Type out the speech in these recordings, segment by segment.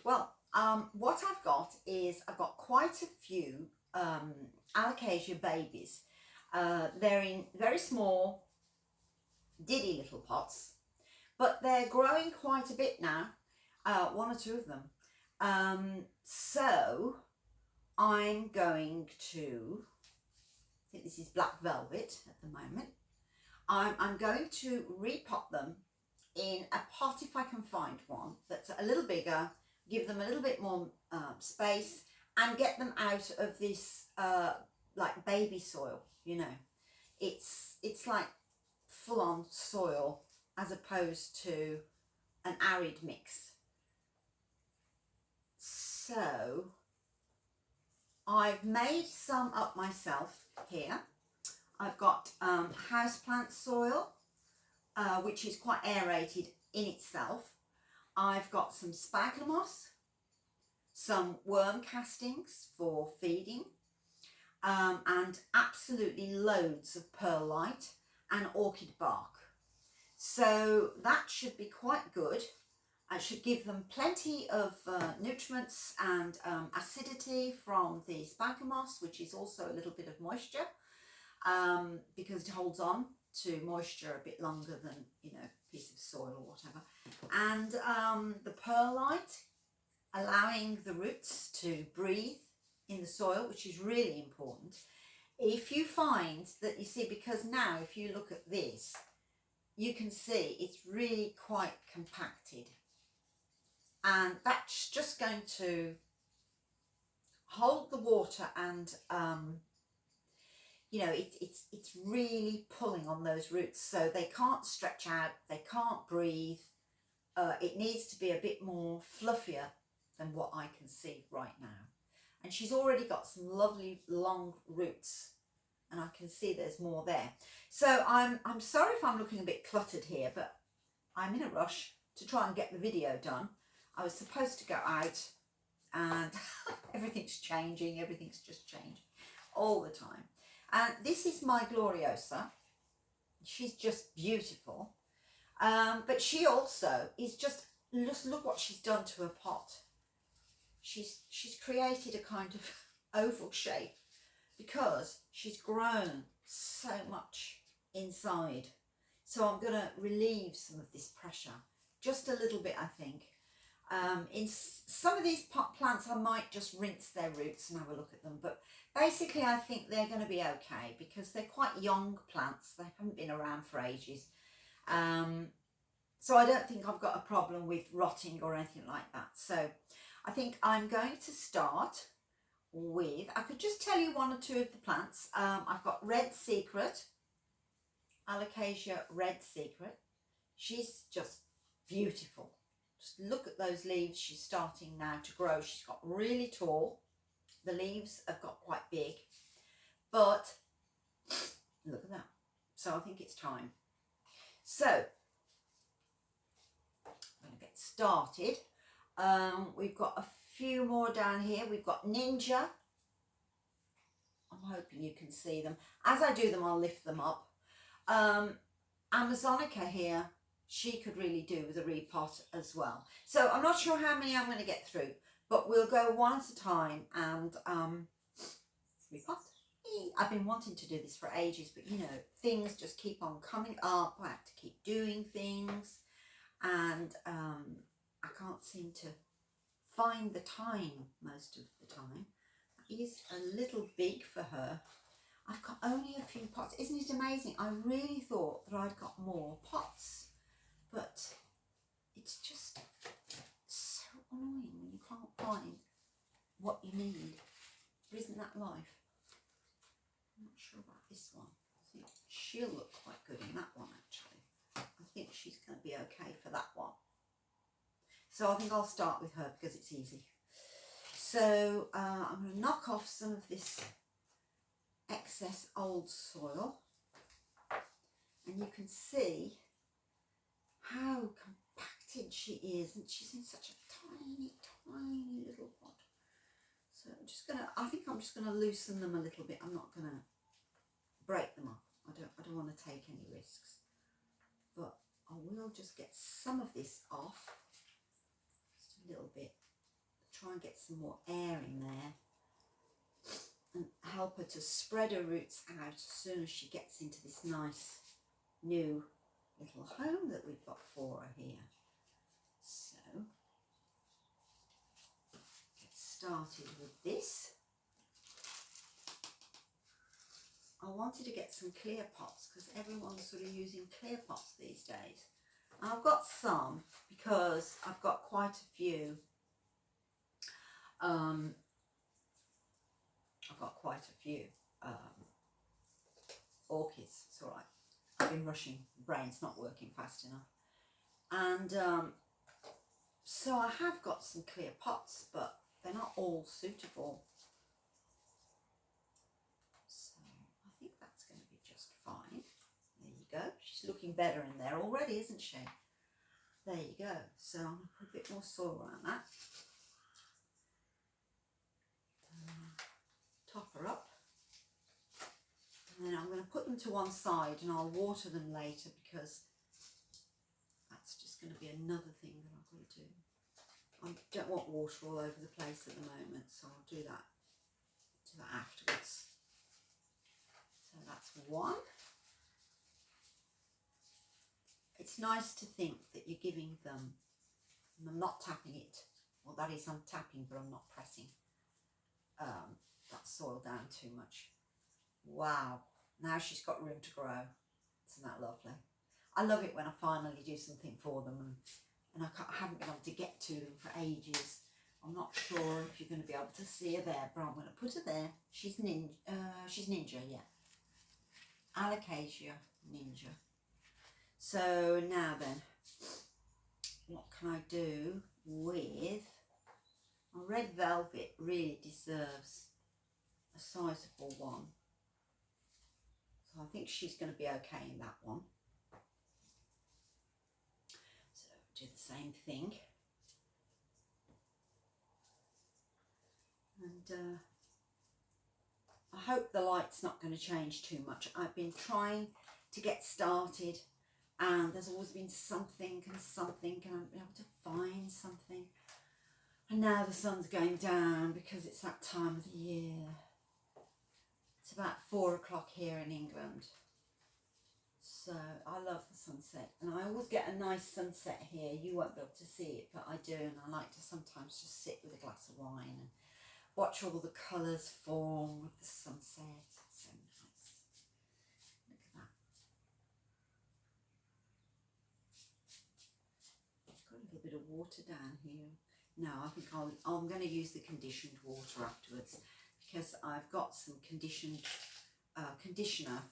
Well, what I've got is I've got quite a few Alocasia babies. They're in very small, diddy little pots, but they're growing quite a bit now, one or two of them. So I'm going to, I think this is black velvet at the moment. I'm going to repot them in a pot if I can find one that's a little bigger, give them a little bit more space, and get them out of this like baby soil, you know. It's like full-on soil as opposed to an arid mix. So I've made some up myself here. I've got houseplant soil, which is quite aerated in itself. I've got some spikenard moss, some worm castings for feeding, and absolutely loads of perlite and orchid bark. So that should be quite good. I should give them plenty of nutriments and acidity from the spikenard moss, which is also a little bit of moisture, because it holds on to moisture a bit longer than, you know, a piece of soil or whatever. And the perlite, allowing the roots to breathe in the soil, which is really important. If you find that, you see, because now if you look at this, you can see it's really quite compacted, and that's just going to hold the water, and you know, it's really pulling on those roots, so they can't stretch out, they can't breathe. It needs to be a bit more fluffier than what I can see right now. And she's already got some lovely long roots, and I can see there's more there. So I'm sorry if I'm looking a bit cluttered here, but I'm in a rush to try and get the video done. I was supposed to go out, and everything's changing, everything's just changing all the time. And this is my Gloriosa. She's just beautiful. But she also is just look what she's done to her pot. She's created a kind of oval shape because she's grown so much inside. So I'm going to relieve some of this pressure, just a little bit, I think. In some of these pot plants, I might just rinse their roots and have a look at them. But basically, I think they're going to be okay because they're quite young plants. They haven't been around for ages. So I don't think I've got a problem with rotting or anything like that. So I think I'm going to start with, I could just tell you one or two of the plants. I've got Red Secret, Alocasia Red Secret. She's just beautiful. Just look at those leaves. She's starting now to grow. She's got really tall. The leaves have got quite big, but look at that. So I think it's time. So I'm going to get started. We've got a few more down here. We've got Ninja. I'm hoping you can see them. As I do them, I'll lift them up. Amazonica here, she could really do with a repot as well. So I'm not sure how many I'm going to get through, but we'll go one at a time and repot. I've been wanting to do this for ages, but you know, things just keep on coming up. I have to keep doing things, and I can't seem to find the time most of the time. That is a little big for her. I've got only a few pots. Isn't it amazing? I really thought that I'd got more pots, but it's just so annoying when you can't find what you need. Isn't that life? I'm not sure about this one. I think she'll look quite good in that one, actually. I think she's going to be okay for that one. So I think I'll start with her because it's easy. So I'm going to knock off some of this excess old soil, and you can see how compacted she is, and she's in such a tiny, tiny little pot. So I'm just gonna, I think I'm just gonna loosen them a little bit. I'm not gonna break them up. I don't want to take any risks, but I will just get some of this off, just a little bit try and get some more air in there and help her to spread her roots out as soon as she gets into this nice new little home that we've got for her here. So, get started with this. I wanted to get some clear pots because everyone's sort of using clear pots these days. I've got some because I've got quite a few. Orchids. It's all right. I've been rushing. Brain's not working fast enough. And so I have got some clear pots, but they're not all suitable. So I think that's going to be just fine. There you go. She's looking better in there already, isn't she? There you go. So I'm going to put a bit more soil around that. Top her up. And then I'm going to put them to one side and I'll water them later because that's just going to be another thing that I've got to do. I don't want water all over the place at the moment, so I'll do that afterwards. So that's one. It's nice to think that you're giving them, and I'm not tapping it, well that is I'm tapping but I'm not pressing that soil down too much. Wow, now she's got room to grow. Isn't that lovely? I love it when I finally do something for them and I haven't been able to get to them for ages. I'm not sure if you're going to be able to see her there, but I'm going to put her there. She's Ninja, yeah. Alocasia Ninja. So now then, what can I do with a red velvet? Really deserves a sizable one. So I think she's going to be okay in that one. So do the same thing. And I hope the light's not going to change too much. I've been trying to get started and there's always been something and something and I've been able to find something. And now the sun's going down because it's that time of the year. It's about 4 o'clock here in England. So I love the sunset and I always get a nice sunset here. You won't be able to see it, but I do, and I like to sometimes just sit with a glass of wine and watch all the colours form with the sunset. It's so nice. Look at that. I've got a little bit of water down here. No, I think I'm going to use the conditioned water afterwards because I've got some conditioner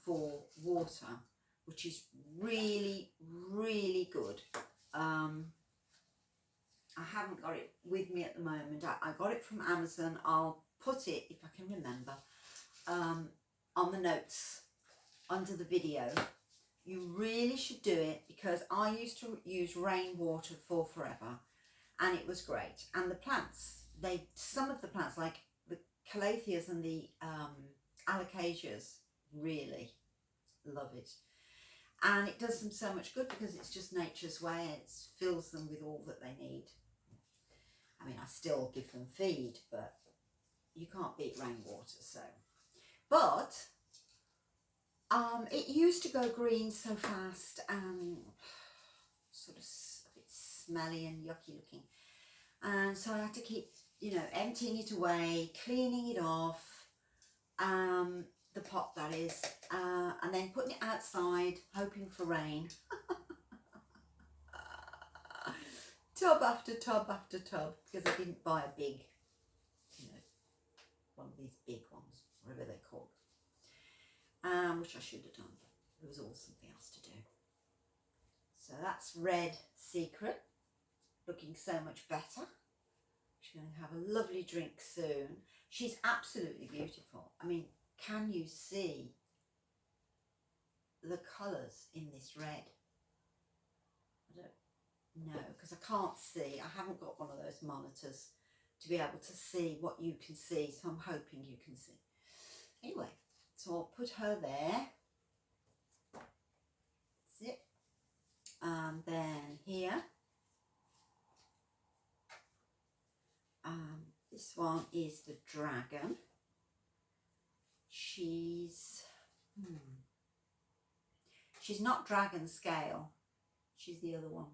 for water, which is really, really good. I haven't got it with me at the moment. I got it from Amazon. I'll put it, if I can remember, on the notes under the video. You really should do it because I used to use rainwater for forever and it was great. And the plants, some of the plants like the Calatheas and the Alocasias really love it. And it does them so much good because it's just nature's way. It fills them with all that they need. I mean, I still give them feed, but you can't beat rainwater, so. But it used to go green so fast and sort of a bit smelly and yucky looking. And so I had to keep, emptying it away, cleaning it off, the pot that is, and then putting it outside, hoping for rain. Tub after tub after tub, because I didn't buy a big, one of these big ones, whatever they're called, which I should have done, but there was always something else to do. So that's Red Secret, looking so much better. She's going to have a lovely drink soon. She's absolutely beautiful. I mean, can you see the colours in this red? I don't know, because I can't see. I haven't got one of those monitors to be able to see what you can see, so I'm hoping you can see. Anyway, so I'll put her there. That's it. And then here, This one is the dragon. She's not dragon scale. She's the other one.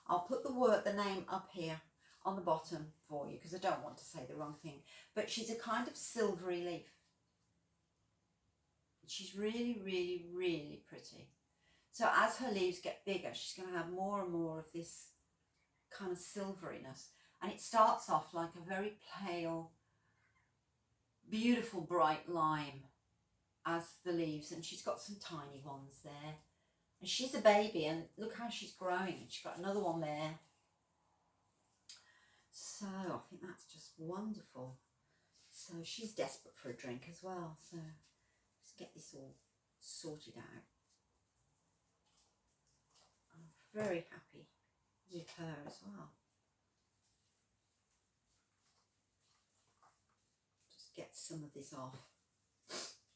I'll put the name up here on the bottom for you because I don't want to say the wrong thing. But she's a kind of silvery leaf. She's really, really, really pretty. So as her leaves get bigger, she's going to have more and more of this kind of silveriness. And it starts off like a very pale, beautiful, bright lime as the leaves. And she's got some tiny ones there. And she's a baby, and look how she's growing. She's got another one there. So I think that's just wonderful. So she's desperate for a drink as well. So let's get this all sorted out. I'm very happy with her as well. Just get some of this off.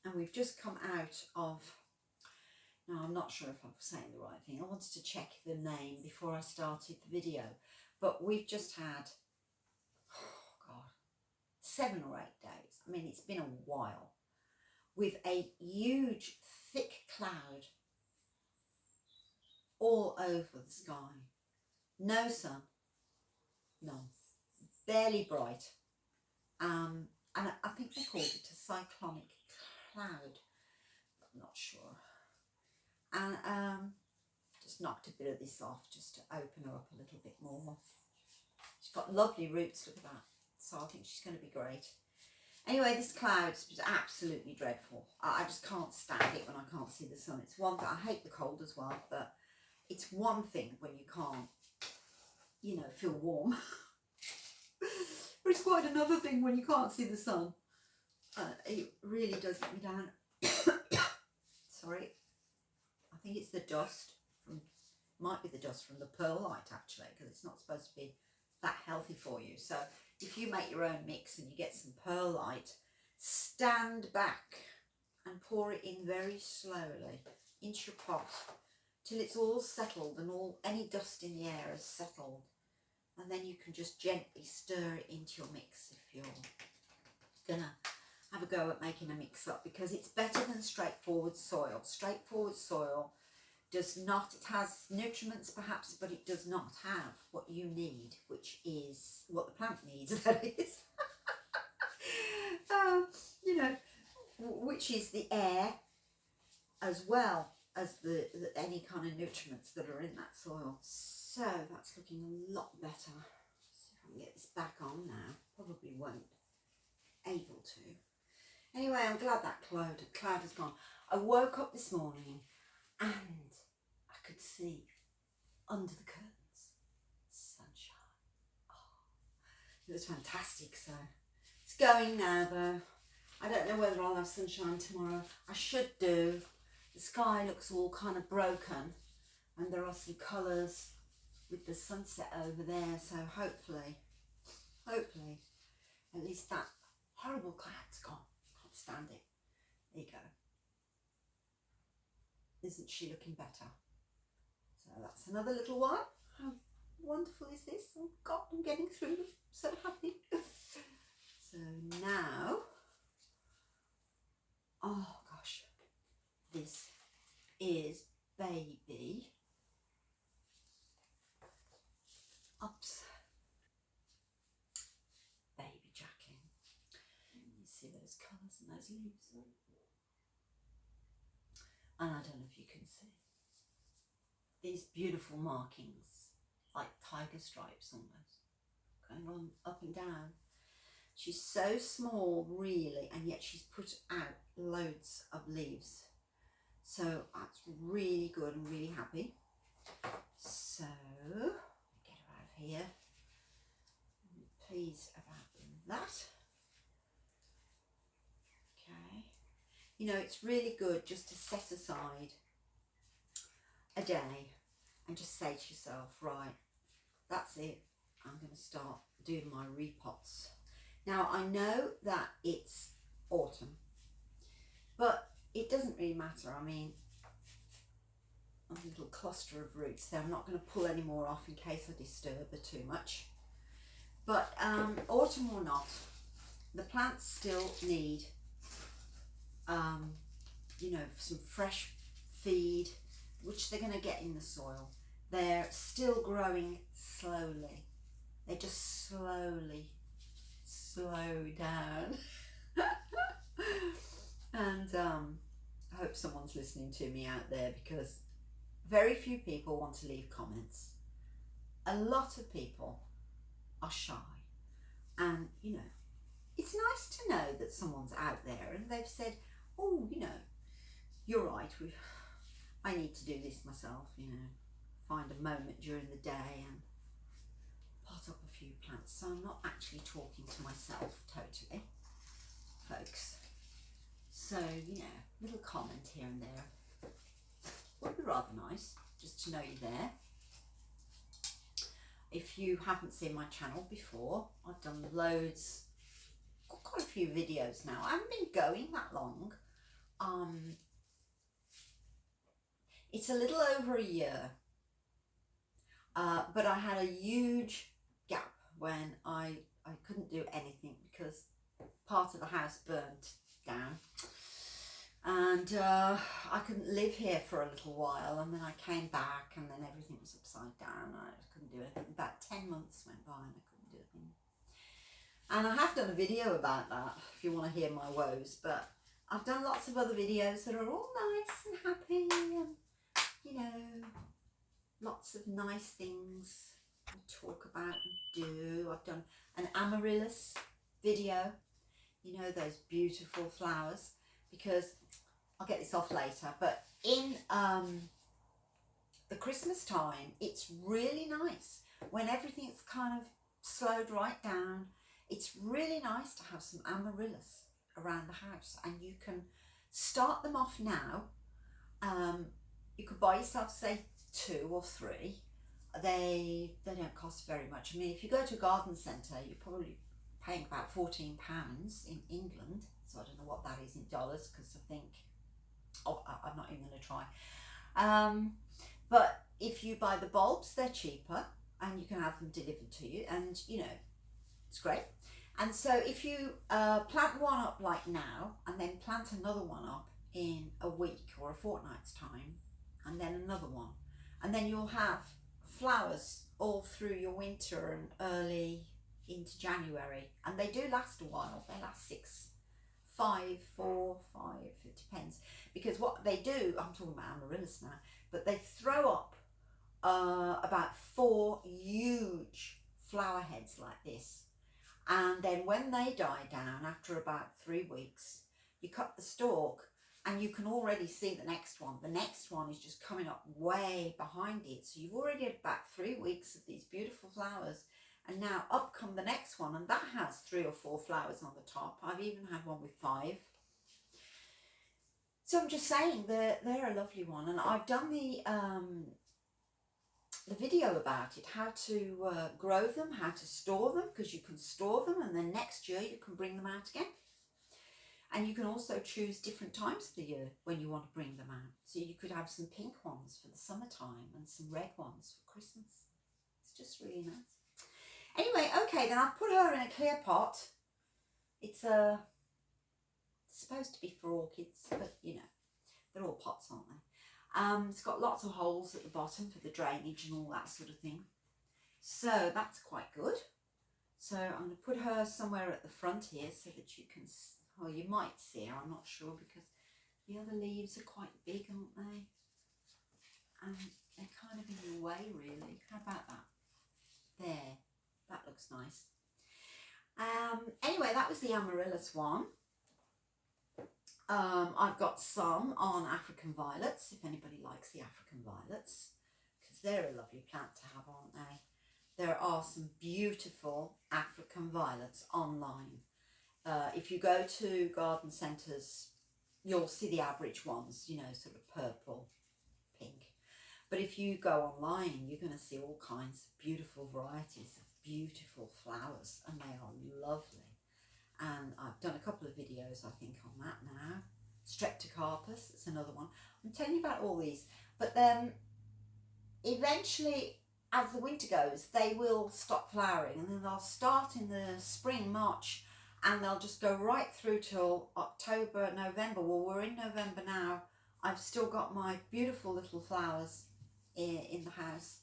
And we've just come out of, now I'm not sure if I'm saying the right thing. I wanted to check the name before I started the video. But we've just had, oh God, 7 or 8 days. I mean, it's been a while. With a huge, thick cloud all over the sky. No sun. None. Barely bright. And I think they called it a cyclonic cloud. I'm not sure. And just knocked a bit of this off just to open her up a little bit more. She's got lovely roots, look at that. So I think she's going to be great. Anyway, this cloud is absolutely dreadful. I just can't stand it when I can't see the sun. It's one thing, I hate the cold as well, but it's one thing when you can't, you know, feel warm. But it's quite another thing when you can't see the sun. It really does get me down. Sorry. I think it's the dust from, might be the dust from the perlite actually, because it's not supposed to be that healthy for you. So if you make your own mix and you get some perlite, stand back and pour it in very slowly into your pot till it's all settled and any dust in the air has settled. And then you can just gently stir it into your mix if you're gonna have a go at making a mix up, because it's better than straightforward soil. Straightforward soil does not, it has nutriments perhaps, but it does not have what you need, which is what the plant needs, that is. You know, which is the air as well as the any kind of nutriments that are in that soil. So that's looking a lot better. See if I can get this back on now. Probably won't able to. Anyway, I'm glad that cloud has gone. I woke up this morning and I could see under the curtains sunshine. Oh, it was fantastic. So it's going now though. I don't know whether I'll have sunshine tomorrow. I should do. The sky looks all kind of broken and there are some colours with the sunset over there. So hopefully, at least that horrible cloud's gone. Can't stand it. There you go. Isn't she looking better? So that's another little one. How wonderful is this? Oh God, I'm getting through. I'm so happy. So now, oh gosh, this is baby baby jacking. You see those colours and those leaves? And I don't know if you can see these beautiful markings, like tiger stripes almost, going on up and down. She's so small really, and yet she's put out loads of leaves. So that's really good. I'm really happy. So get her out of here. I'm pleased about that. Okay. You know, it's really good just to set aside a day and just say to yourself, right, that's it. I'm going to start doing my repots. Now, I know that it's autumn, but it doesn't really matter. I mean, a little cluster of roots there. I'm not going to pull any more off in case I disturb her too much. But autumn or not, the plants still need, you know, some fresh feed, which they're going to get in the soil. They're still growing slowly. They just slowly slow down. And I hope someone's listening to me out there, because very few people want to leave comments. A lot of people are shy, and you know, it's nice to know that someone's out there and they've said, oh, you know, you're right, I need to do this myself, you know, find a moment during the day and pot up a few plants. So I'm not actually talking to myself totally, folks. So, you know, little comment here and there would be rather nice, just to know you're there. If you haven't seen my channel before, I've done loads, got quite a few videos now. I haven't been going that long. It's a little over a year, but I had a huge gap when I couldn't do anything because part of the house burnt down, and I couldn't live here for a little while, and then I came back and then everything was upside down. I just couldn't do anything. About 10 months went by and I couldn't do anything. And I have done a video about that if you want to hear my woes, but I've done lots of other videos that are all nice and happy and, you know, lots of nice things to talk about and do. I've done an amaryllis video, you know, those beautiful flowers, because I'll get this off later, but in the Christmas time, it's really nice when everything's kind of slowed right down. It's really nice to have some amaryllis around the house, and you can start them off now. You could buy yourself, say, 2 or 3. They don't cost very much. I mean, if you go to a garden centre, you're probably paying about £14 in England. So I don't know what that is in dollars, because I think, oh, I'm not even going to try. But if you buy the bulbs, they're cheaper and you can have them delivered to you, and you know, it's great. And so if you plant one up like now, and then plant another one up in a week or a fortnight's time, and then another one, and then you'll have flowers all through your winter and early into January, and they do last a while. They last 6, 5, 4, 5, it depends, because what they do, I'm talking about amaryllis now, but they throw up about 4 huge flower heads like this, and then when they die down after about 3 weeks, you cut the stalk and you can already see the next one. The next one is just coming up way behind it, so you've already had about 3 weeks of these beautiful flowers, and now up come the next one, and that has 3 or 4 flowers on the top. I've even had one with 5. So I'm just saying, they're a lovely one, and I've done the video about it, how to grow them, how to store them, because you can store them and then next year you can bring them out again. And you can also choose different times of the year when you want to bring them out. So you could have some pink ones for the summertime and some red ones for Christmas. It's just really nice. Anyway, okay, then I've put her in a clear pot. It's supposed to be for orchids, but you know, they're all pots, aren't they? It's got lots of holes at the bottom for the drainage and all that sort of thing. So that's quite good. So I'm going to put her somewhere at the front here so that you can, well, you might see her, I'm not sure, because the other leaves are quite big, aren't they? And they're kind of in the way, really. How about that? There, that looks nice. Anyway, that was the amaryllis one. I've got some on African violets, if anybody likes the African violets, because they're a lovely plant to have, aren't they? There are some beautiful African violets online. If you go to garden centres, you'll see the average ones, you know, sort of purple, pink. But if you go online, you're going to see all kinds of beautiful varieties of beautiful flowers, and they are lovely. And I've done a couple of videos, I think, on that now. Streptocarpus, it's another one. I'm telling you about all these. But then eventually as the winter goes, they will stop flowering, and then they'll start in the spring, March, and they'll just go right through till October, November. Well, we're in November now. I've still got my beautiful little flowers in the house.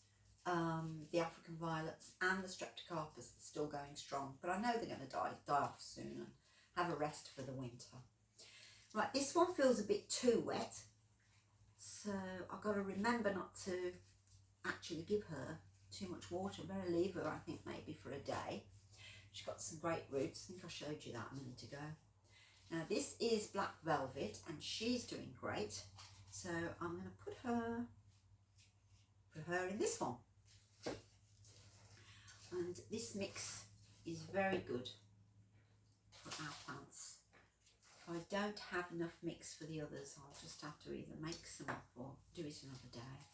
The African violets and the streptocarpus are still going strong, but I know they're going to die off soon and have a rest for the winter. Right, this one feels a bit too wet, so I've got to remember not to actually give her too much water. Better leave her, I think, maybe for a day. She's got some great roots. I think I showed you that a minute ago. Now this is Black Velvet, and she's doing great, so I'm going to put her in this one. And this mix is very good for our plants. If I don't have enough mix for the others, I'll just have to either make some up or do it another day.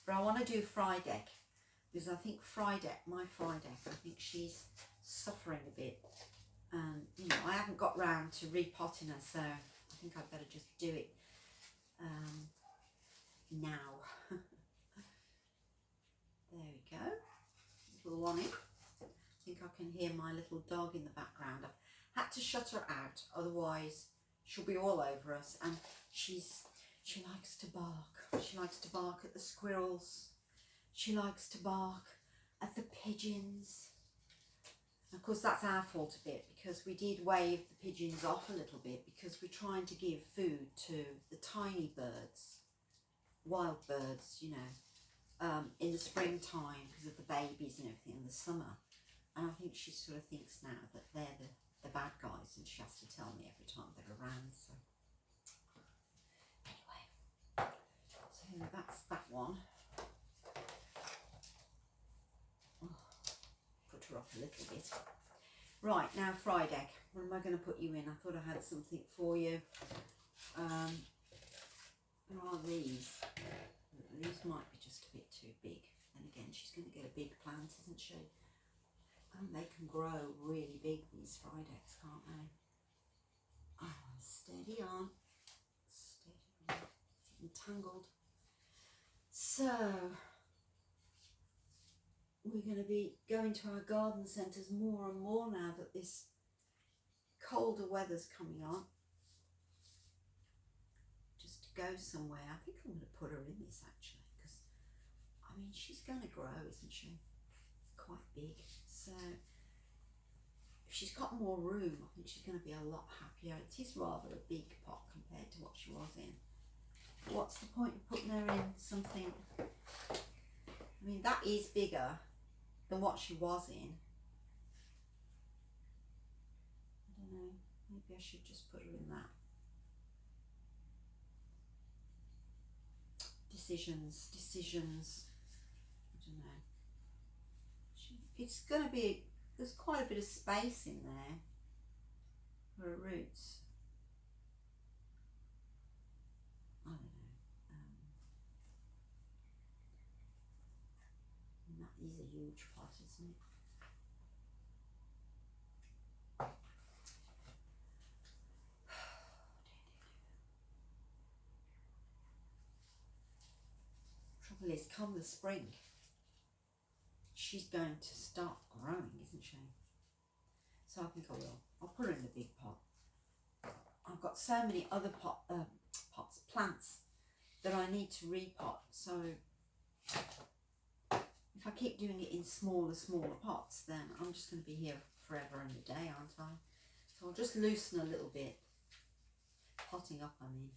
But I want to do fried egg, because I think my fried egg, I think she's suffering a bit. And, you know, I haven't got round to repotting her, so I think I'd better just do it now. There we go. Little one in. I think I can hear my little dog in the background. I've had to shut her out, otherwise she'll be all over us. And she likes to bark. She likes to bark at the squirrels. She likes to bark at the pigeons. Of course, that's our fault a bit, because we did wave the pigeons off a little bit, because we're trying to give food to the tiny birds, wild birds, you know, in the springtime, because of the babies and everything in the summer. And I think she sort of thinks now that they're the bad guys, and she has to tell me every time they're around. So anyway, so that's that one. Put her off a little bit. Right, now fried egg. What am I going to put you in? I thought I had something for you. What are these? These might be just a bit too big. And again, she's going to get a big plant, isn't she? And they can grow really big, these fried eggs, can't they? Oh, steady on. Steady on. Entangled. So we're going to be going to our garden centres more and more now that this colder weather's coming on. Just to go somewhere. I think I'm going to put her in this actually, because I mean, she's going to grow, isn't she? Quite big. So if she's got more room, I think she's going to be a lot happier. It is rather a big pot compared to what she was in. What's the point of putting her in something? I mean, that is bigger than what she was in. I don't know, maybe I should just put her in that. Decisions. I don't know. It's going to be, there's quite a bit of space in there for her roots. I don't know. That is a huge pot, isn't it? Trouble is, come the spring, she's going to start growing, isn't she? So I think I will. I'll put her in the big pot. I've got so many other plants that I need to repot. So if I keep doing it in smaller pots, then I'm just going to be here forever and a day, aren't I? So I'll just loosen a little bit. Potting up, I mean.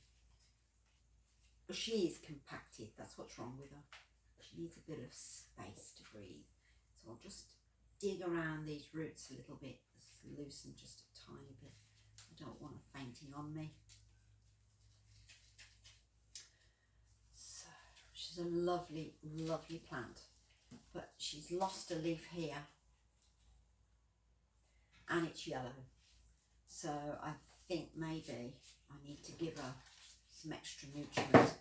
But she is compacted. That's what's wrong with her. She needs a bit of space to breathe. So I'll just dig around these roots a little bit. Just loosen just a tiny bit. I don't want her fainting on me. So she's a lovely, lovely plant. But she's lost a leaf here. And it's yellow. So I think maybe I need to give her some extra nutrients.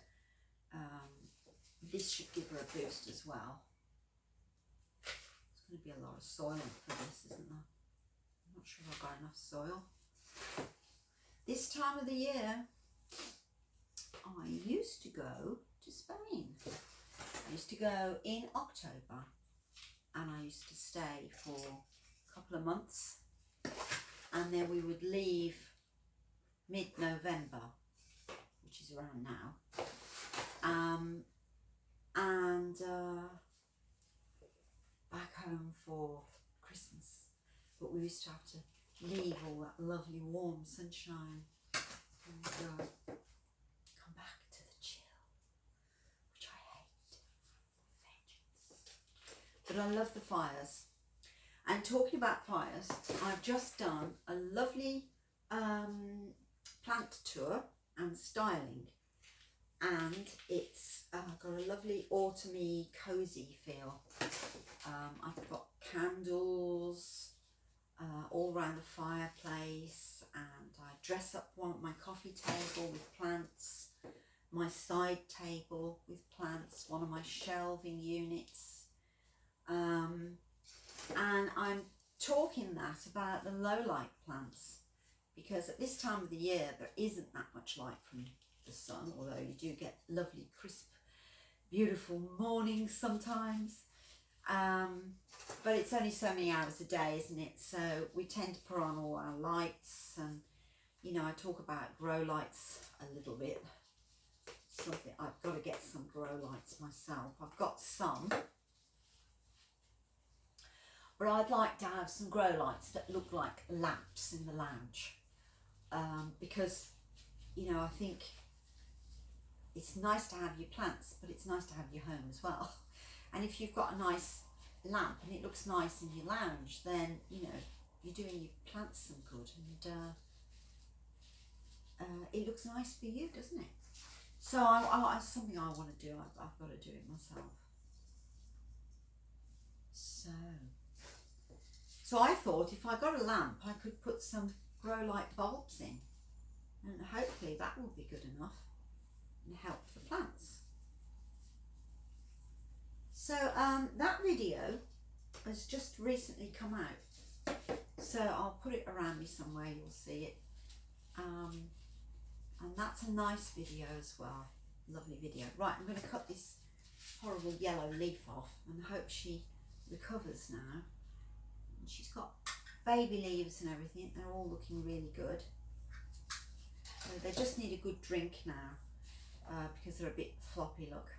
This should give her a boost as well. There's going to be a lot of soil for this, isn't there? I'm not sure I've got enough soil. This time of the year, I used to go to Spain. I used to go in October, and I used to stay for a couple of months, and then we would leave mid-November, which is around now, and back home for Christmas. But we used to have to leave all that lovely warm sunshine and come back to the chill, which I hate with vengeance. But I love the fires. And talking about fires, I've just done a lovely plant tour and styling, and it's got a lovely autumny cozy feel. I've got candles all around the fireplace, and I dress up my coffee table with plants, my side table with plants, one of my shelving units, and I'm talking that about the low light plants, because at this time of the year there isn't that much light from the sun, although you do get lovely crisp beautiful mornings sometimes, but it's only so many hours a day, isn't it? So we tend to put on all our lights, and you know, I talk about grow lights a little bit. Something I've got to get some grow lights myself. I've got some, but I'd like to have some grow lights that look like lamps in the lounge, because you know, I think it's nice to have your plants, but it's nice to have your home as well. And if you've got a nice lamp and it looks nice in your lounge, then you know, you're doing your plants some good, and it looks nice for you, doesn't it? So it's something I want to do. I've got to do it myself. So I thought if I got a lamp, I could put some grow light bulbs in, and hopefully that will be good enough and help the plants. So that video has just recently come out, so I'll put it around me somewhere, you'll see it, and that's a nice video as well, lovely video. Right, I'm going to cut this horrible yellow leaf off and hope she recovers now. And she's got baby leaves and everything, they're all looking really good. So they just need a good drink now, because they're a bit floppy, look.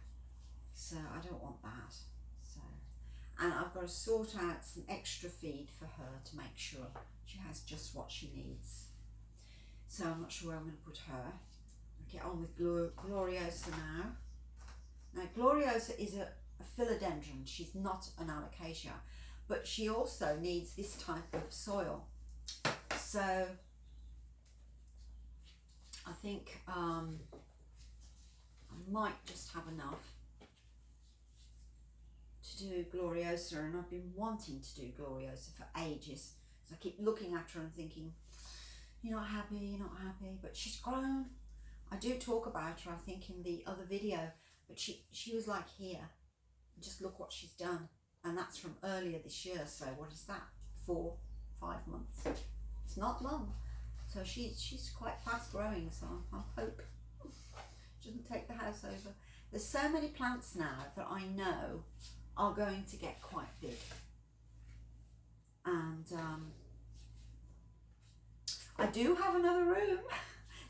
So I don't want that. So, and I've got to sort out some extra feed for her to make sure she has just what she needs. So I'm not sure where I'm going to put her. I'll get on with Gloriosa now. Now Gloriosa is a philodendron. She's not an Alocasia, but she also needs this type of soil. So I think I might just have enough to do Gloriosa, and I've been wanting to do Gloriosa for ages. So I keep looking at her and thinking, you're not happy, you're not happy, but she's grown. I do talk about her, I think, in the other video, but she was like here. Just look what she's done, and that's from earlier this year. So what is that? 4-5 months. It's not long. So she's quite fast growing. So I hope she doesn't take the house over. There's so many plants now that I know are going to get quite big, and I do have another room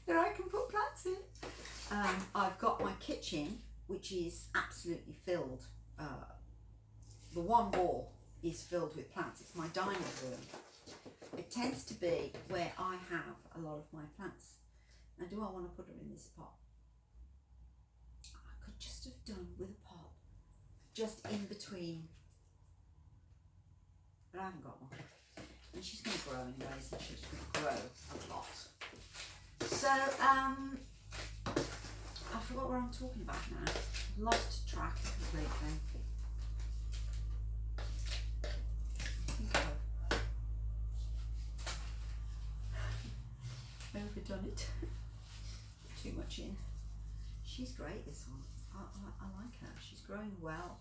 that I can put plants in. I've got my kitchen, which is absolutely filled. The one wall is filled with plants. It's my dining room. It tends to be where I have a lot of my plants. Now, do I want to put them in this pot? I could just have done with a pot, just in between, but I haven't got one. And she's going to grow anyways, and she's going to grow a lot. So, I forgot what I'm talking about now. I've lost track completely. I think I've overdone it. Too much in. She's great, this one. I like her. She's growing well.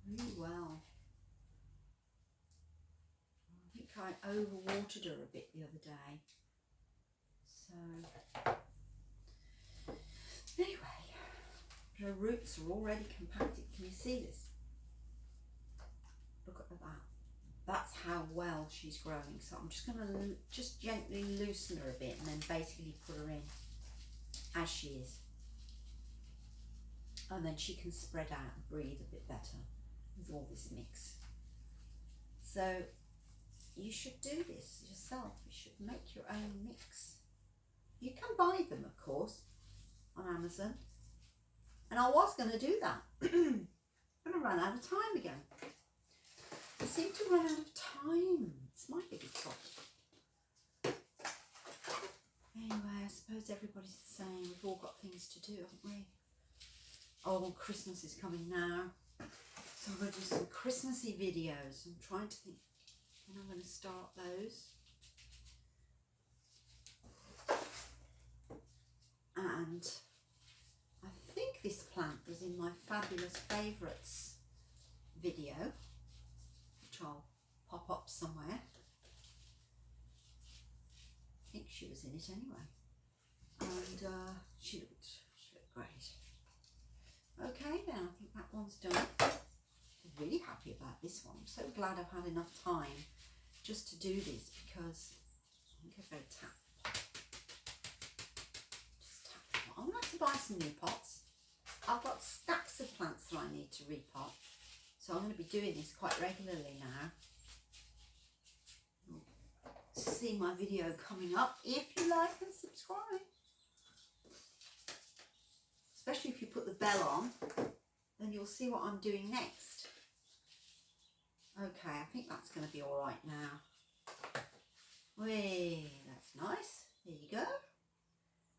Really well. I think I overwatered her a bit the other day. So, anyway, her roots are already compacted. Can you see this? Look at that. That's how well she's growing. So I'm just going to just gently loosen her a bit and then basically put her in as she is. And then she can spread out and breathe a bit better with all this mix. So you should do this yourself. You should make your own mix. You can buy them, of course, on Amazon. And I was going to do that. I'm going to run out of time again. I seem to run out of time. It's my biggest problem. Anyway, I suppose everybody's the same. We've all got things to do, haven't we? Oh, Christmas is coming now. So I'm going to do some Christmassy videos. I'm trying to think when I'm going to start those. And I think this plant was in my fabulous favourites video, which I'll pop up somewhere. I think she was in it anyway. And she looked great. Okay then, I think that one's done. I'm really happy about this one. I'm so glad I've had enough time just to do this, because I think I've got to tap. Just tap. I'm going to have to buy some new pots. I've got stacks of plants that I need to repot. So I'm going to be doing this quite regularly now. See my video coming up if you like and subscribe. Especially if you put the bell on, then you'll see what I'm doing next. Okay, I think that's going to be all right now. Whee, that's nice. There you go.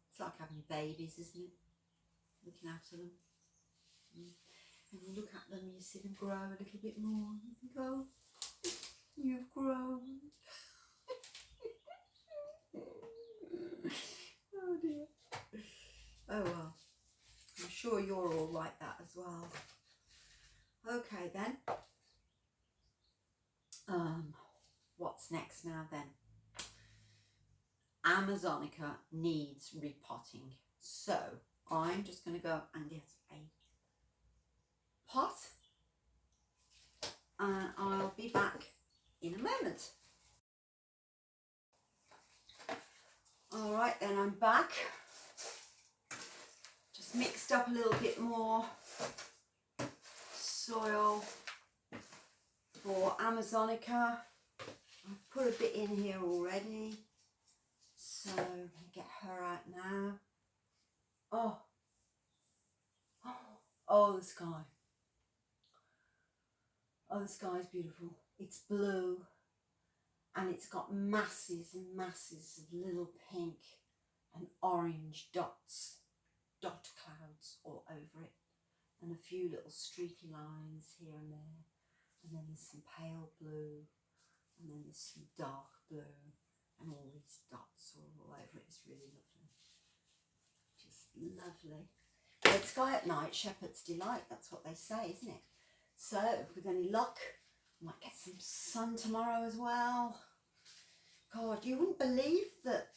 It's like having babies, isn't it? Looking after them. And you look at them and you see them grow a little bit more. You think, oh, you've grown. Oh dear. Oh well. I'm sure you're all like that as well. Okay then. What's next now then? Amazonica needs repotting. So I'm just going to go and get a pot. And I'll be back in a moment. Alright then, I'm back. Just mixed up a little bit more soil for Amazonica. I've put a bit in here already. So I'm going to get her out now. Oh. Oh, the sky. Oh, the sky is beautiful. It's blue. And it's got masses and masses of little pink and orange dots, dot clouds all over it, and a few little streaky lines here and there, and then there's some pale blue, and then there's some dark blue, and all these dots all over it. It's really lovely, just lovely. Red sky at night, shepherd's delight, that's what they say, isn't it? So with any luck, I might get some sun tomorrow as well. God, you wouldn't believe that,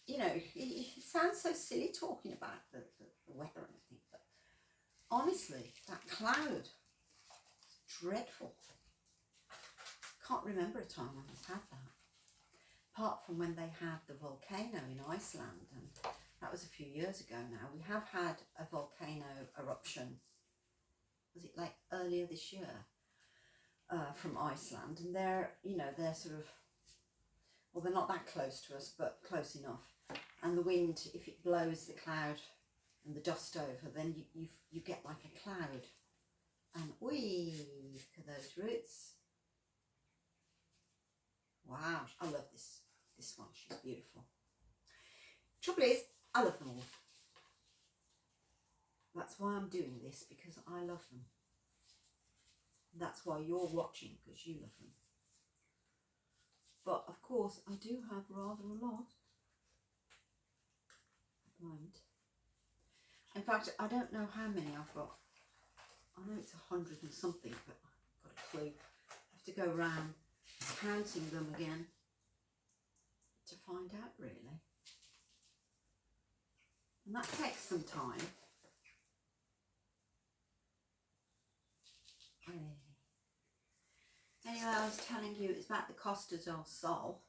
you know, it sounds so silly talking about the weather and everything, but honestly, that cloud is dreadful. Can't remember a time when we've had that. Apart from when they had the volcano in Iceland, and that was a few years ago now. We have had a volcano eruption, was it like earlier this year, from Iceland, and they're, you know, they're sort of, well, they're not that close to us, but close enough. And the wind, if it blows the cloud and the dust over, then you get like a cloud. And whee, look at those roots. Wow, I love this one. She's beautiful. Trouble is, I love them all. That's why I'm doing this, because I love them. That's why you're watching, because you love them. But of course, I do have rather a lot at the moment. In fact, I don't know how many I've got. I know it's 100 and something, but I've got a clue. I have to go round counting them again to find out, really. And that takes some time. Anyway, I was telling you it's about the Costa del Sol,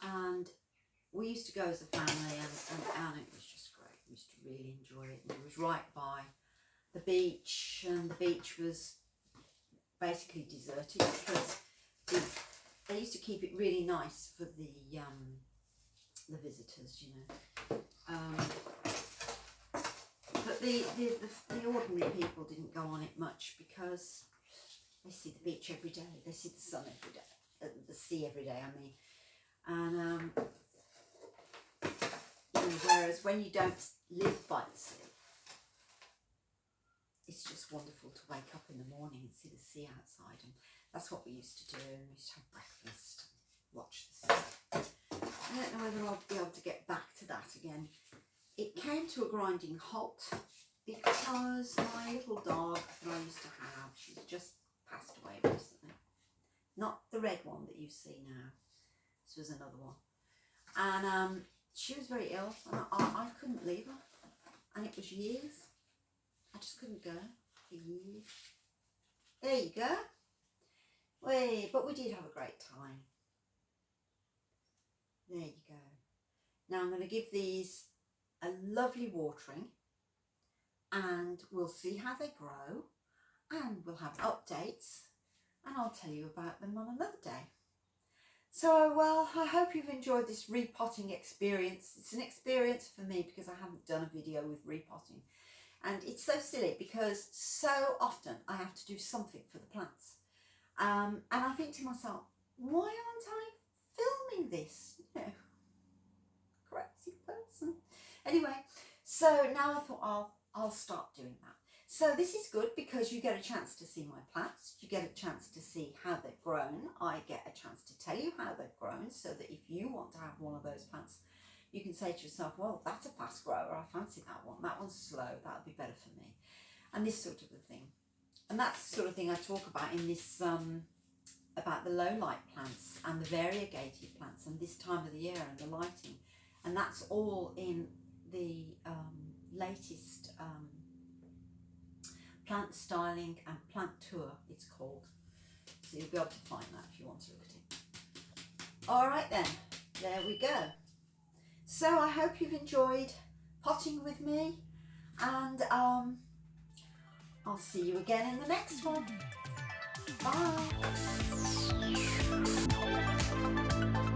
and we used to go as a family, and it was just great. We used to really enjoy it, and it was right by the beach, and the beach was basically deserted because they used to keep it really nice for the visitors, you know. But the ordinary people didn't go on it much because they see the beach every day, they see the sun every day, the sea every day, I mean. And you know, whereas when you don't live by the sea, it's just wonderful to wake up in the morning and see the sea outside, and that's what we used to do. And we used to have breakfast and watch the sea. I don't know whether I'll be able to get back to that again. It came to a grinding halt because my little dog that I used to have, she's just passed away recently. Not the red one that you see now. This was another one. And she was very ill, and I couldn't leave her. And it was years. I just couldn't go for years. There you go. But we did have a great time. There you go. Now I'm going to give these a lovely watering, and we'll see how they grow, and we'll have updates, and I'll tell you about them on another day. So, well, I hope you've enjoyed this repotting experience. It's an experience for me because I haven't done a video with repotting. And it's so silly because so often I have to do something for the plants. And I think to myself, why aren't I filming this? You know, crazy person. Anyway, so now I thought I'll start doing that. So this is good because you get a chance to see my plants. You get a chance to see how they've grown. I get a chance to tell you how they've grown, so that if you want to have one of those plants, you can say to yourself, well, that's a fast grower. I fancy that one. That one's slow. That would be better for me. And this sort of a thing. And that's the sort of thing I talk about in this, about the low light plants and the variegated plants and this time of the year and the lighting. And that's all in the latest plant styling and plant tour, it's called. So you'll be able to find that if you want to look at it. All right then, there we go. So I hope you've enjoyed potting with me, and I'll see you again in the next one. Bye.